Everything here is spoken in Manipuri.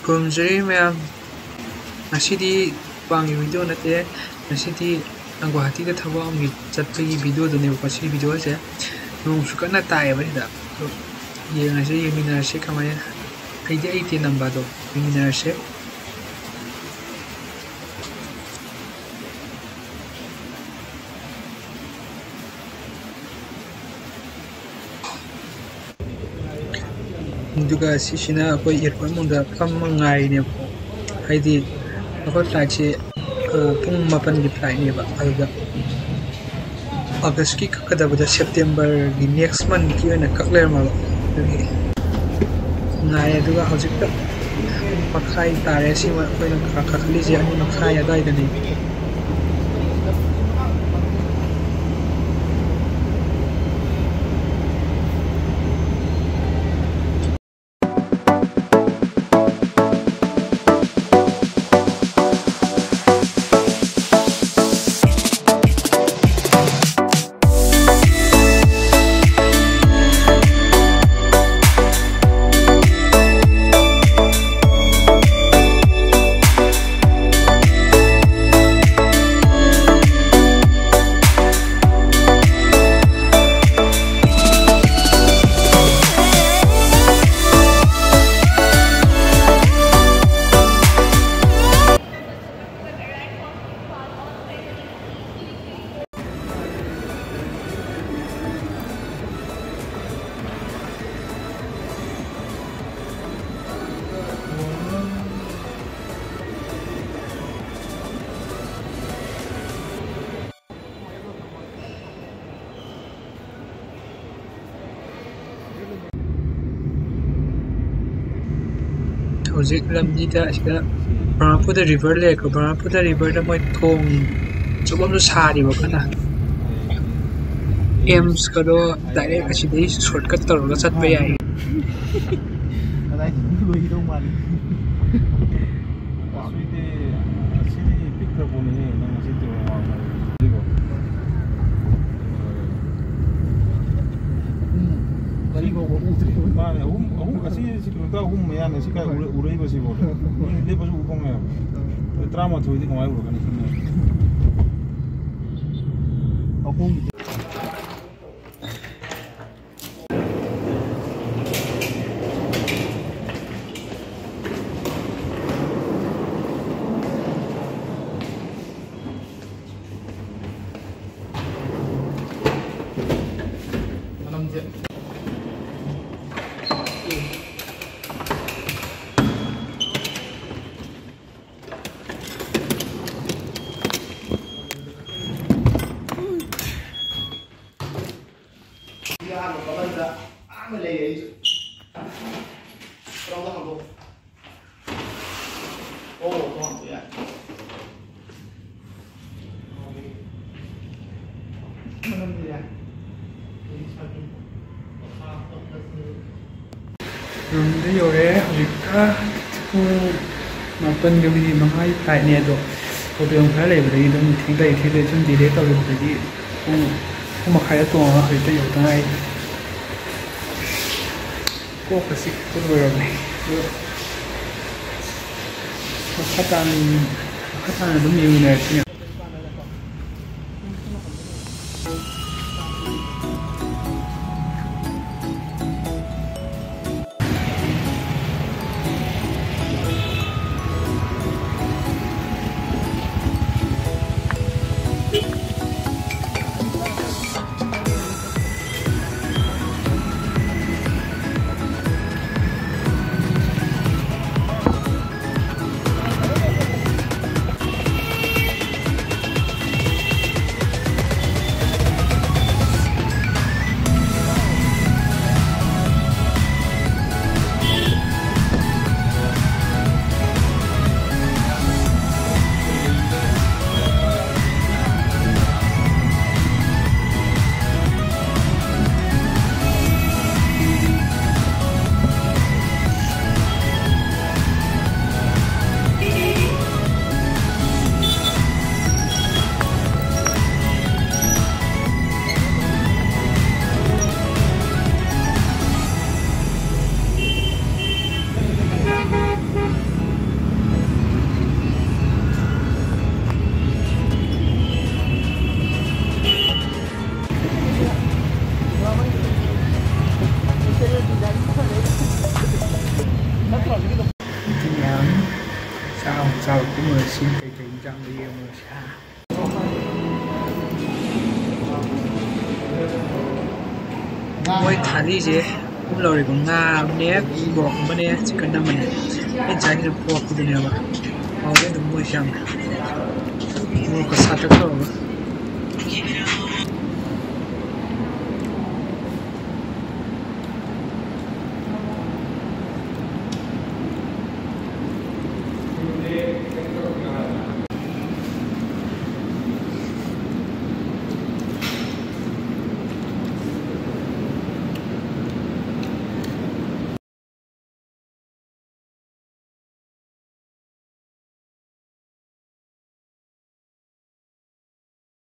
ꯈꯨꯔꯨꯝꯖꯔꯤ ꯃꯌꯥꯝ ꯉꯁꯤꯗꯤ ꯄꯥꯡꯒꯤ ꯚꯤꯗꯤꯑꯣ ꯅꯠꯇꯦ ꯉꯁꯤꯗꯤ ꯒꯨꯋꯥꯍꯥꯇꯤꯗ ꯊꯕꯛ ꯑꯃꯒꯤ ꯆꯠꯄꯒꯤ ꯚꯤꯗꯤꯑꯣꯗꯨꯅꯦꯕꯀꯣ ꯁꯤ ꯚꯤꯗꯤꯑꯣꯁꯦ ꯅꯣꯡꯁꯨ ꯀꯟꯅ ꯇꯥꯏꯌꯦꯕ ꯁꯤꯗ ꯑꯗꯣ ꯌꯦꯡꯃꯤꯟꯅꯔꯁꯦ ꯀꯃꯥꯏꯅ ꯑꯩꯗꯤ 8 ꯅꯝꯕꯔꯗꯣ ꯌꯦꯡꯃꯤꯟꯅꯔꯁꯦ ꯑꯗꯨꯒ ꯁꯤꯁꯤꯅ ꯑꯩꯈꯣꯏ ꯑꯦꯌꯔꯄꯣꯔꯠ ꯃꯅꯨꯡꯗ ꯐꯝꯃ ꯉꯥꯏꯔꯤꯅꯦꯕꯀꯣ ꯍꯥꯏꯗꯤ ꯑꯩꯈꯣꯏ ꯐ꯭ꯂꯥꯏꯠꯁꯦ ꯄꯨꯡ 7ꯒꯤ ꯐ꯭ꯂꯥꯏꯠꯅꯦꯕ ꯑꯗꯨꯗ ꯑꯥꯒꯁꯠꯀꯤ ꯀꯛꯀꯗꯕꯗ ꯁꯦꯞꯇꯦꯝꯕꯔꯒꯤ ꯅꯦꯛꯁ ꯃꯟꯠꯀꯤ ꯑꯣꯏꯅ ꯀꯛ ꯂꯩꯔꯝꯃꯕ ꯑꯗꯨꯒꯤ ꯉꯥꯏꯔꯦ ꯑꯗꯨꯒ ꯍꯧꯖꯤꯛꯇ 1:30 ꯇꯥꯔꯦ ꯁꯤ ꯑꯩꯈꯣꯏꯅ ꯀꯥꯈꯠꯂꯤꯁꯦ 2:30 ꯑꯗꯨꯋꯥꯏꯗꯅꯦꯕꯀꯣ ꯍꯧꯖꯤꯛ ꯂꯝꯕꯤꯗ ꯑꯁꯤꯗ ꯕ꯭ꯔꯍ꯭ꯃꯄꯨꯇ꯭ꯔ ꯔꯤꯚꯔ ꯂꯩꯀꯣ ꯕ꯭ꯔꯍ꯭ꯃꯄꯨꯇ꯭ꯔ ꯔꯤꯚꯔꯗ ꯃꯣꯏ ꯊꯣꯡ ꯑꯆꯧꯕ ꯁꯥꯔꯤꯕ ꯀꯟꯅ ꯑꯦꯝꯁꯀꯗꯣ ꯗꯥꯏꯔꯦꯛ ꯑꯁꯤꯗꯩ ꯁꯣꯔꯠꯀꯠ ꯇꯧꯔꯒ ꯆꯠꯄ ꯌꯥꯏ ꯔꯨꯝꯗ ꯌꯧꯔꯦ ꯍꯧꯖꯤꯛꯇ ꯄꯨꯡ 7:05 ꯐ꯭ꯂꯥꯏꯠꯅꯦ ꯑꯗꯣ ꯄ꯭ꯔꯣꯕ꯭ꯂꯦꯝ ꯈꯔ ꯂꯩꯕꯗꯒꯤ ꯑꯗꯨꯝ ꯊꯦꯡꯗꯩ ꯁꯨꯝ ꯗꯤꯂꯦ ꯇꯧꯈꯤꯕꯗꯒꯤ ꯄꯨꯡ 1:30 ꯇꯣꯡꯉꯒ ꯍꯧꯖꯤꯛꯇ ꯌꯧꯗ ꯉꯥꯏꯔꯤ ꯀꯣꯛꯀ ꯆꯤꯛꯄ ꯂꯣꯏꯔꯕꯅꯦ ꯑꯗꯣ ꯃꯈꯥ ꯇꯥꯅ ꯑꯗꯨꯝ ꯌꯦꯡꯃꯤꯟꯅꯔꯁꯤ चावल कुमरसिन कई इंजाम लिए मोई थाली जे कुम लौरे को nga ने ब्रोक बने चिकन न बने इन चाइनीज पोर्क दुनिया बा और ये मोई शाम मोई को साथ तो